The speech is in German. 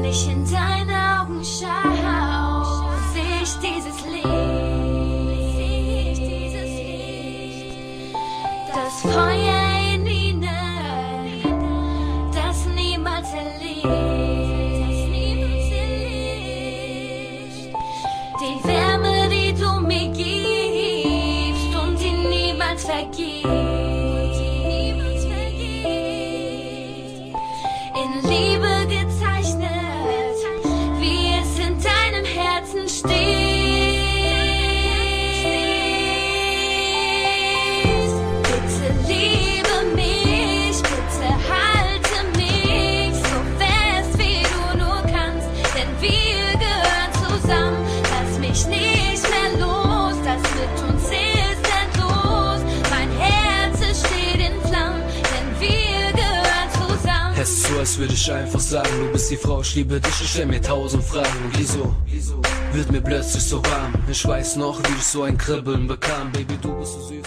Wenn ich in deine Augen schau, seh ich dieses Licht. Das Feuer in ihnen, das niemals erlischt. Die Wärme, die du mir gibst und die niemals vergisst. In Liebe gezeichnet, wie es in deinem Herzen steht. Bitte liebe mich, bitte halte mich so fest, wie du nur kannst, denn wir gehören zusammen. Lass mich nicht mehr los, das mit uns ist endlos. Mein Herz, es steht in Flammen, denn wir gehören zusammen. Es ist so, als würde ich einfach sagen, du bist die Frau, ich liebe dich, ich stell mir 1000 Fragen. Und wieso wird mir plötzlich so warm? Ich weiß noch, wie ich so ein Kribbeln bekam. Baby, du bist so süß.